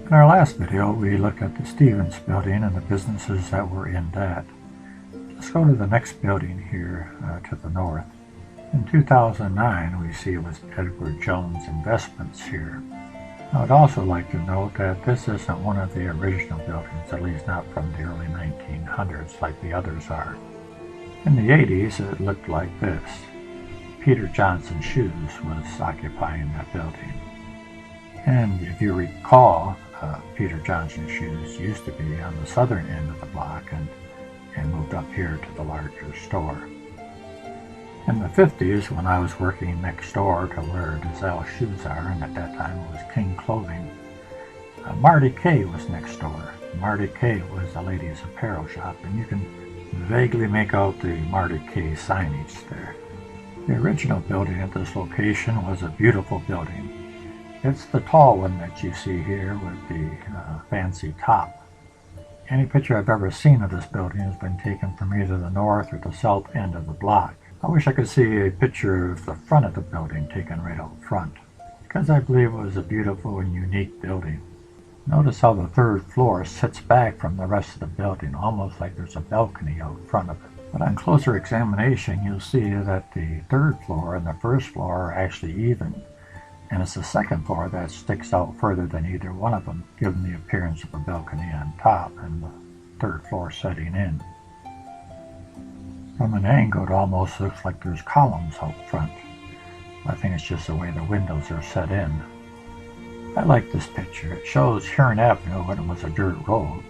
In our last video, we looked at the Stevens building and the businesses that were in that. Let's go to the next building here to the north. In 2009, we see it was Edward Jones Investments here. I would also like to note that this isn't one of the original buildings, at least not from the early 1900s like the others are. In the 80s, it looked like this. Peter Johnson Shoes was occupying that building. And if you recall, Peter Johnson Shoes used to be on the southern end of the block and moved up here to the larger store. In the 50s, when I was working next door to where Dizelle Shoes are, and at that time it was King Clothing, Marty K was next door. Marty K was a ladies' apparel shop, and you can vaguely make out the Marty K signage there. The original building at this location was a beautiful building. It's the tall one that you see here with the fancy top. Any picture I've ever seen of this building has been taken from either the north or the south end of the block. I wish I could see a picture of the front of the building taken right out front, because I believe it was a beautiful and unique building. Notice how the third floor sits back from the rest of the building, almost like there's a balcony out front of it. But on closer examination, you'll see that the third floor and the first floor are actually even, and it's the second floor that sticks out further than either one of them, giving the appearance of a balcony on top and the third floor setting in. From an angle, it almost looks like there's columns out front. I think it's just the way the windows are set in. I like this picture. It shows Huron Avenue when it was a dirt road.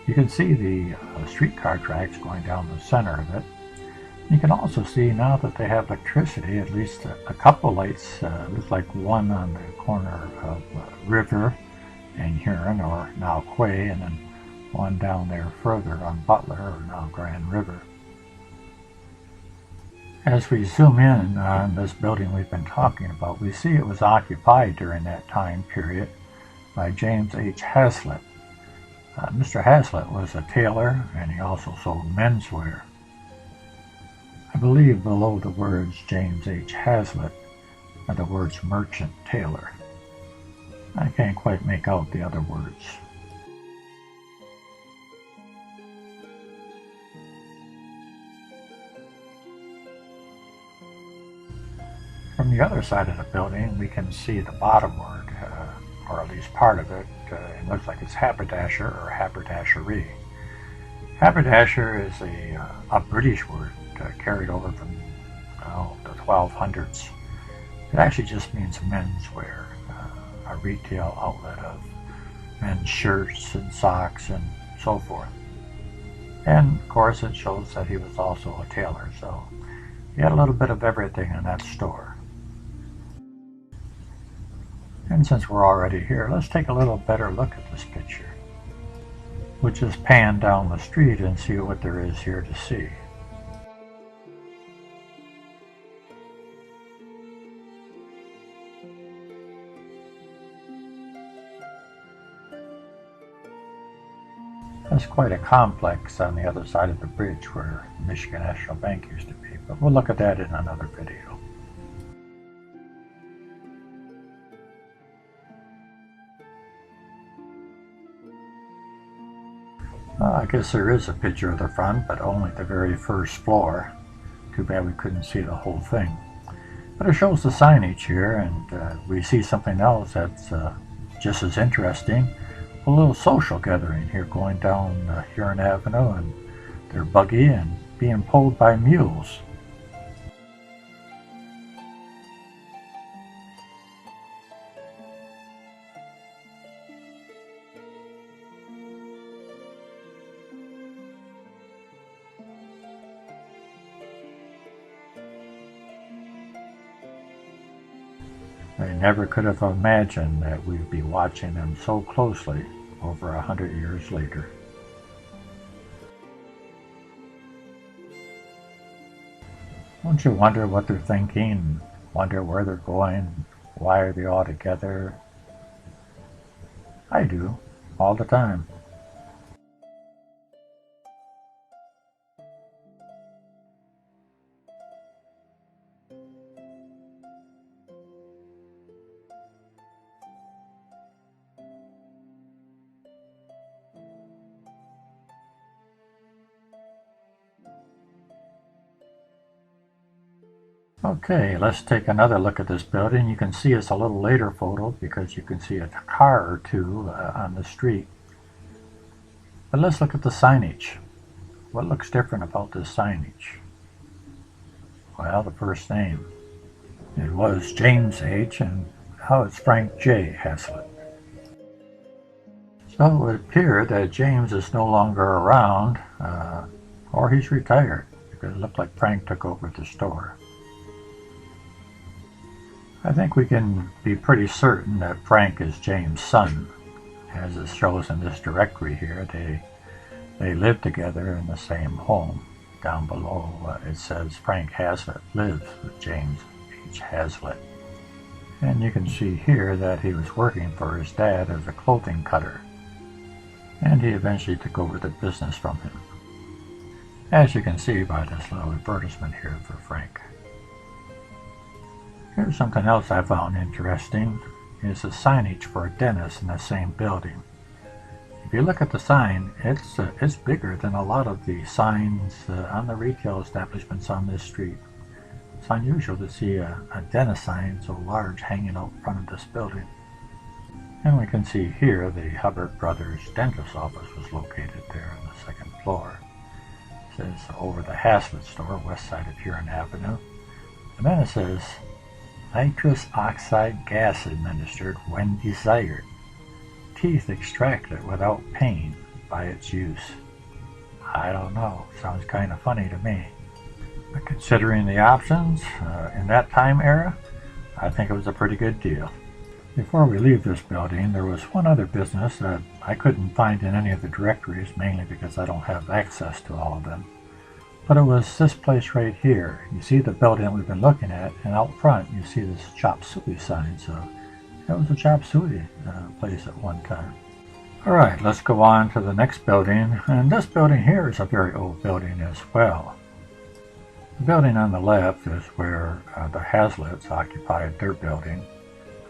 You can see the streetcar tracks going down the center of it. You can also see now that they have electricity, at least a couple lights. Looks like one on the corner of River and Huron, or now Quay, and then one down there further on Butler, or now Grand River. As we zoom in on this building we've been talking about, we see it was occupied during that time period by James H. Hazlitt. Mr. Hazlitt was a tailor, and he also sold menswear. I believe below the words James H. Hazlitt are the words merchant tailor. I can't quite make out the other words. From the other side of the building, we can see the bottom word, or at least part of it. It looks like it's haberdasher or haberdashery. Haberdasher is a British word carried over from the 1200s. It actually just means menswear, a retail outlet of men's shirts and socks and so forth. And of course it shows that he was also a tailor, so he had a little bit of everything in that store. And since we're already here, let's take a little better look at this picture. We'll just pan down the street and see what there is here to see. That's quite a complex on the other side of the bridge where Michigan National Bank used to be, but we'll look at that in another video. I guess there is a picture of the front, but only the very first floor. Too bad we couldn't see the whole thing. But it shows the signage here, and we see something else that's just as interesting. A little social gathering here going down Huron Avenue, and they're buggy and being pulled by mules. I never could have imagined that we'd be watching them so closely over 100 years later. Don't you wonder what they're thinking? Wonder where they're going? Why are they all together? I do, all the time. Okay, let's take another look at this building. You can see it's a little later photo because you can see a car or two on the street. But let's look at the signage. What looks different about this signage? Well, the first name. It was James H. and now it's Frank J. Hazlitt. So it would appear that James is no longer around, or he's retired, because it looked like Frank took over the store. I think we can be pretty certain that Frank is James' son, as it shows in this directory here. They live together in the same home. Down below it says Frank Hazlitt lives with James H. Hazlitt. And you can see here that he was working for his dad as a clothing cutter. And he eventually took over the business from him, as you can see by this little advertisement here for Frank. Here's something else I found interesting, is the signage for a dentist in the same building. If you look at the sign, it's bigger than a lot of the signs on the retail establishments on this street. It's unusual to see a dentist sign so large hanging out front of this building. And we can see here the Hubbard Brothers dentist office was located there on the second floor. It says over the Hazlitt store, west side of Huron Avenue. And then it says nitrous oxide gas administered when desired. Teeth extracted without pain by its use. I don't know. Sounds kind of funny to me. But considering the options in that time era, I think it was a pretty good deal. Before we leave this building, there was one other business that I couldn't find in any of the directories, mainly because I don't have access to all of them. But it was this place right here. You see the building that we've been looking at, and out front you see this chop suey sign. So that was a chop suey place at one time. Alright, let's go on to the next building. And this building here is a very old building as well. The building on the left is where the Hazlitts occupied their building.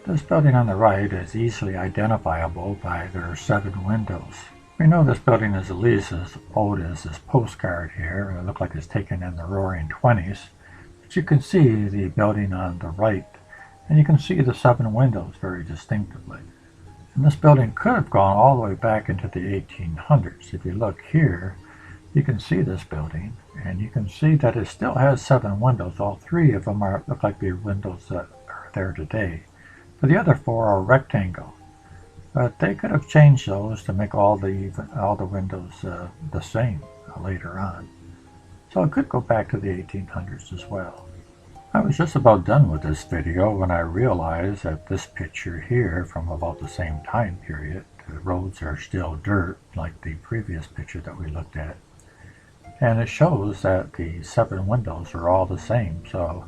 This building on the right is easily identifiable by their 7 windows. We know this building is at least as old as this postcard here. It looks like it's taken in the roaring 20s. But you can see the building on the right, and you can see the 7 windows very distinctively. And this building could have gone all the way back into the 1800s. If you look here, you can see this building, and you can see that it still has 7 windows. All 3 of them look like the windows that are there today. But the other 4 are rectangle. But they could have changed those to make all the windows the same later on. So it could go back to the 1800s as well. I was just about done with this video when I realized that this picture here from about the same time period, the roads are still dirt like the previous picture that we looked at. And it shows that the 7 windows are all the same. So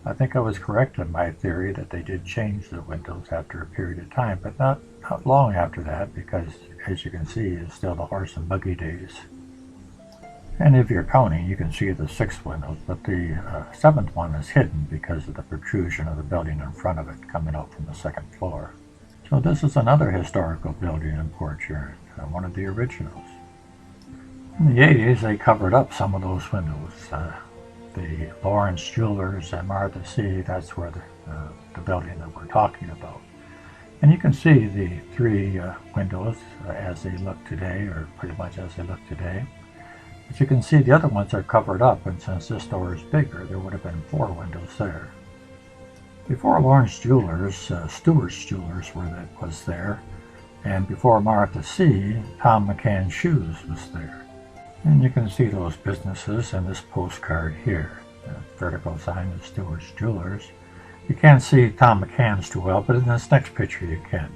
I think I was correct in my theory that they did change the windows after a period of time, but not long after that, because as you can see, it's still the horse and buggy days. And if you're counting, you can see the 6 windows, but the 7th one is hidden because of the protrusion of the building in front of it coming out from the 2nd floor. So this is another historical building in Port Huron, one of the originals. In the 80s, they covered up some of those windows. The Lawrence Jewelers and Martha C., that's where the building that we're talking about. And you can see the 3 windows as they look today, or pretty much as they look today. But you can see the other ones are covered up, and since this door is bigger, there would have been 4 windows there. Before Lawrence Jewelers, Stewart's Jewelers was there, and before Martha C., Tom McCann's Shoes was there. And you can see those businesses in this postcard here. The vertical sign is Stewart's Jewelers. You can't see Tom McCann's too well, but in this next picture you can.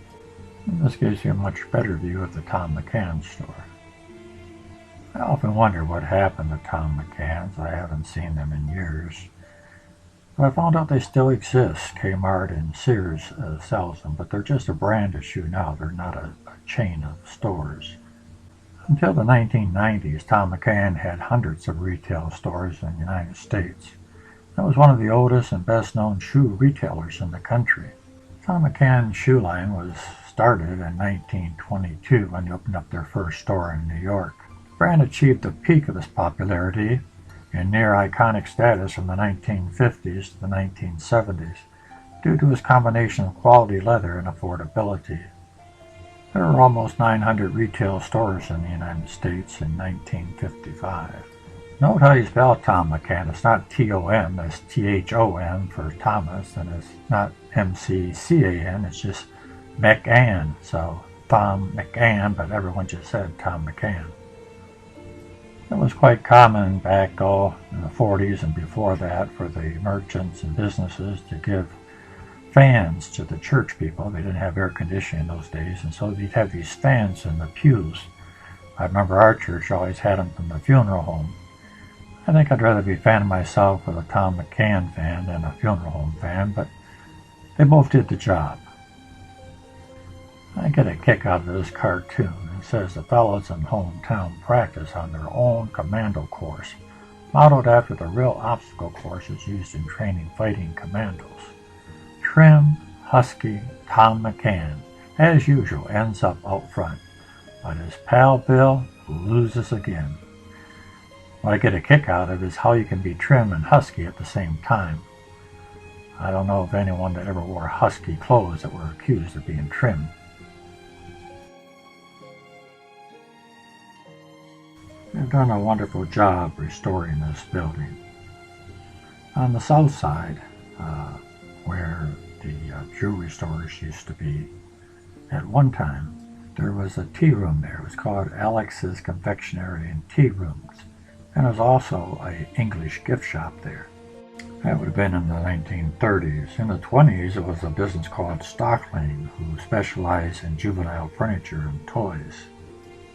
And this gives you a much better view of the Tom McCann store. I often wonder what happened to Tom McCann's. I haven't seen them in years. But I found out they still exist. Kmart and Sears sells them, but they're just a brand of shoe now. They're not a chain of stores. Until the 1990s, Tom McCann had hundreds of retail stores in the United States. That was one of the oldest and best-known shoe retailers in the country. Tom McCann's shoe line was started in 1922 when they opened up their first store in New York. The brand achieved the peak of its popularity in near iconic status from the 1950s to the 1970s due to its combination of quality leather and affordability. There were almost 900 retail stores in the United States in 1955. Note how you spell Thom McAn. It's not T-O-M, it's T-H-O-M for Thomas, and it's not M-C-C-A-N, it's just McAn. So Thom McAn, but everyone just said Thom McAn. It was quite common back in the 40s and before that for the merchants and businesses to give fans to the church people. They didn't have air conditioning in those days, and so they'd have these fans in the pews. I remember our church always had them from the funeral home. I think I'd rather be fanning myself with a Thom McAn fan than a funeral home fan, but they both did the job. I get a kick out of this cartoon. It says the fellows in hometown practice on their own commando course, modeled after the real obstacle courses used in training fighting commandos. Trim, husky Thom McAn, as usual, ends up out front, but his pal Bill loses again. What I get a kick out of is how you can be trim and husky at the same time. I don't know of anyone that ever wore husky clothes that were accused of being trim. They've done a wonderful job restoring this building. On the south side, where the jewelry stores used to be, at one time there was a tea room there. It was called Alex's Confectionery and Tea Rooms, and there was also an English gift shop there. That would have been in the 1930s. In the 20s, it was a business called Stocklane, who specialized in juvenile furniture and toys.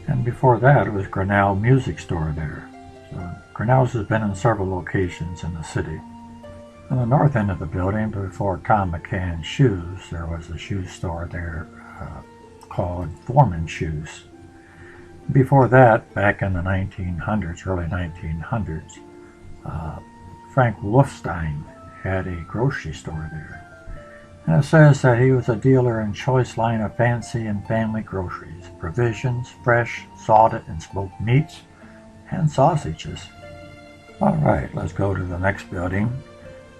And before that, it was Grinnell Music Store there. So Grinnell's has been in several locations in the city. On the north end of the building, before Thom McAn Shoes, there was a shoe store there called Foreman Shoes. Before that, back in the 1900s, early 1900s, Frank Wolfstein had a grocery store there. And it says that he was a dealer in choice line of fancy and family groceries, provisions, fresh, salted and smoked meats, and sausages. All right, let's go to the next building.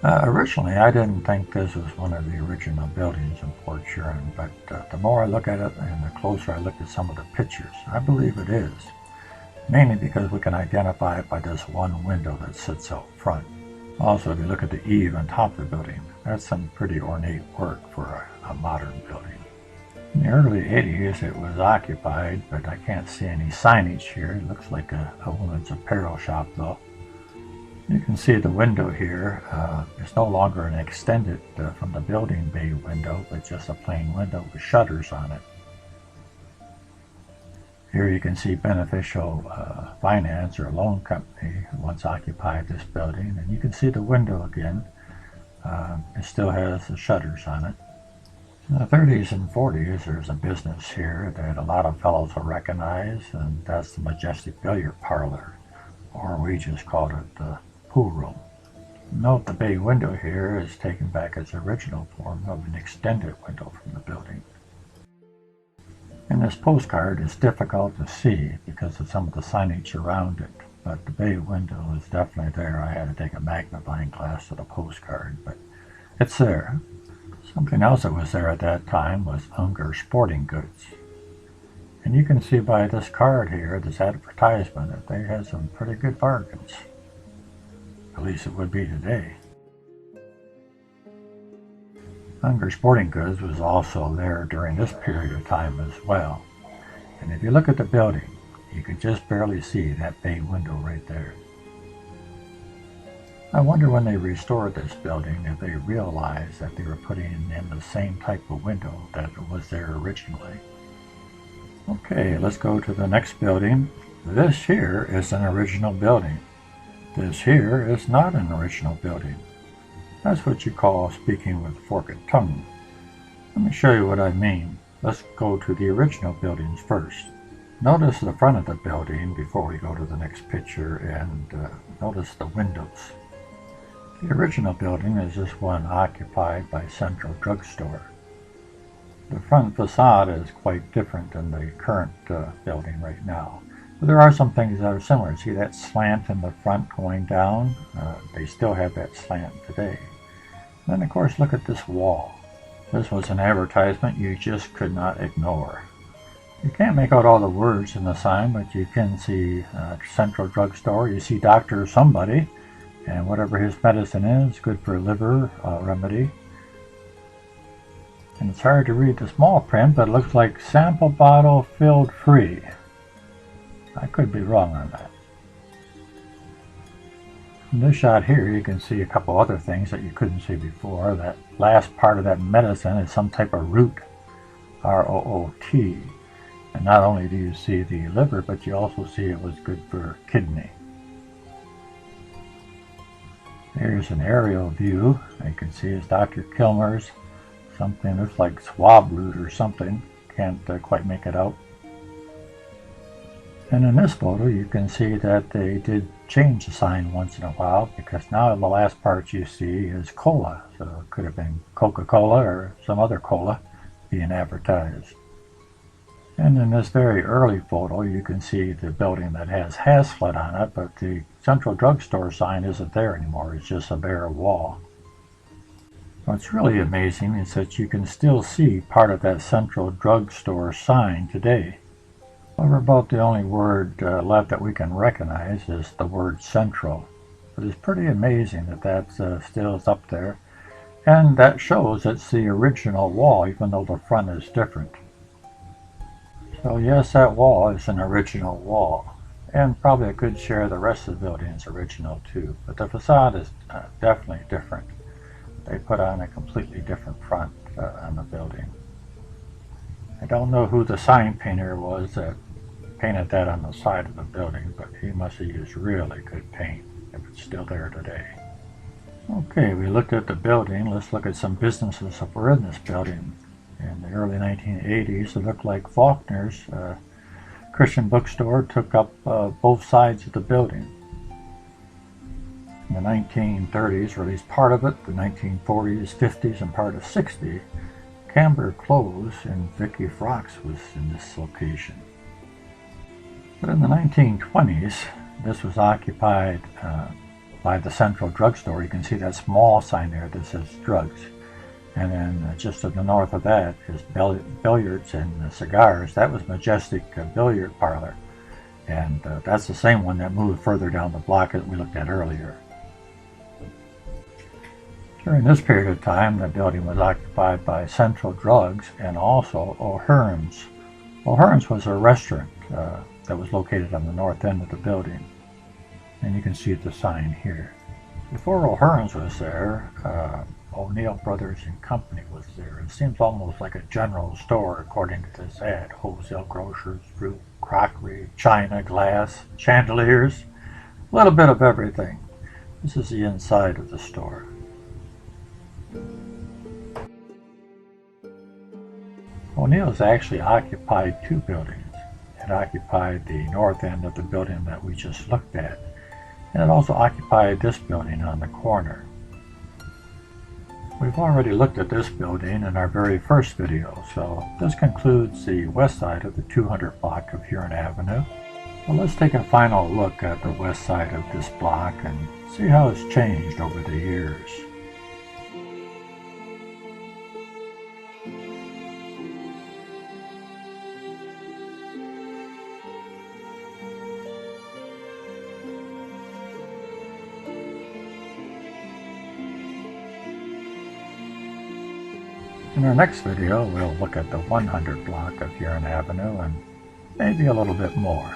Originally, I didn't think this was one of the original buildings in Port Huron, but the more I look at it and the closer I look at some of the pictures, I believe it is. Mainly because we can identify it by this one window that sits out front. Also, if you look at the eave on top of the building, that's some pretty ornate work for a modern building. In the early 80s, it was occupied, but I can't see any signage here. It looks like a woman's apparel shop, though. You can see the window here. It's no longer an extended from the building bay window, but just a plain window with shutters on it. Here you can see Beneficial Finance, or a loan company, once occupied this building, and you can see the window again. It still has the shutters on it. In the 30s and 40s, there's a business here that a lot of fellows will recognize, and that's the Majestic Billiard Parlor, or we just called it the pool room. Note the bay window here is taken back its original form of an extended window from the building. In this postcard, it's difficult to see because of some of the signage around it, but the bay window is definitely there. I had to take a magnifying glass to the postcard, but it's there. Something else that was there at that time was Unger Sporting Goods. And you can see by this card here, this advertisement, that they had some pretty good bargains. At least it would be today. Unger Sporting Goods was also there during this period of time as well. And if you look at the building, you can just barely see that bay window right there. I wonder when they restored this building if they realized that they were putting in the same type of window that was there originally. Okay, let's go to the next building. This here is an original building. This here is not an original building. That's what you call speaking with forked tongue. Let me show you what I mean. Let's go to the original buildings first. Notice the front of the building before we go to the next picture, and notice the windows. The original building is this one occupied by Central Drugstore. The front facade is quite different than the current building right now. But there are some things that are similar. See that slant in the front going down? They still have that slant today. And then of course look at this wall. This was an advertisement you just could not ignore. You can't make out all the words in the sign, but you can see Central Drugstore. You see Dr. Somebody, and whatever his medicine is, good for liver remedy. And it's hard to read the small print, but it looks like sample bottle filled free. I could be wrong on that. In this shot here, you can see a couple other things that you couldn't see before. That last part of that medicine is some type of root, R-O-O-T. And not only do you see the liver, but you also see it was good for kidney. Here's an aerial view. You can see it's Dr. Kilmer's. Something looks like swab root or something. Can't quite make it out. And in this photo, you can see that they did change the sign once in a while, because now the last part you see is cola. So it could have been Coca-Cola or some other cola being advertised. And in this very early photo, you can see the building that has Haslet on it, but the Central Drugstore sign isn't there anymore. It's just a bare wall. What's really amazing is that you can still see part of that Central Drugstore sign today. However, about the only word left that we can recognize is the word Central. But it's pretty amazing that that still is up there. And that shows it's the original wall, even though the front is different. So yes, that wall is an original wall, and probably a good share of the rest of the building is original too, but the facade is definitely different. They put on a completely different front on the building. I don't know who the sign painter was that painted that on the side of the building, but he must have used really good paint if it's still there today. Okay, we looked at the building. Let's look at some businesses that were in this building. In the early 1980s, it looked like Faulkner's Christian bookstore took up both sides of the building. In the 1930s, or at least part of it, the 1940s, 50s, and part of 60s, Camber Clothes and Vicky Frocks was in this location. But in the 1920s, this was occupied by the Central Drugstore. You can see that small sign there that says drugs. And then just to the north of that is billiards and cigars. That was Majestic Billiard Parlor. And that's the same one that moved further down the block that we looked at earlier. During this period of time, the building was occupied by Central Drugs and also O'Huron's. O'Huron's was a restaurant that was located on the north end of the building. And you can see the sign here. Before O'Huron's was there, O'Neill Brothers and Company was there. It seems almost like a general store according to this ad. Wholesale grocers, fruit, crockery, china, glass, chandeliers, a little bit of everything. This is the inside of the store. O'Neill's actually occupied two buildings. It occupied the north end of the building that we just looked at, and it also occupied this building on the corner. We've already looked at this building in our very first video, so this concludes the west side of the 200 block of Huron Avenue. Well, let's take a final look at the west side of this block and see how it's changed over the years. In our next video, we'll look at the 100 block of Huron Avenue and maybe a little bit more.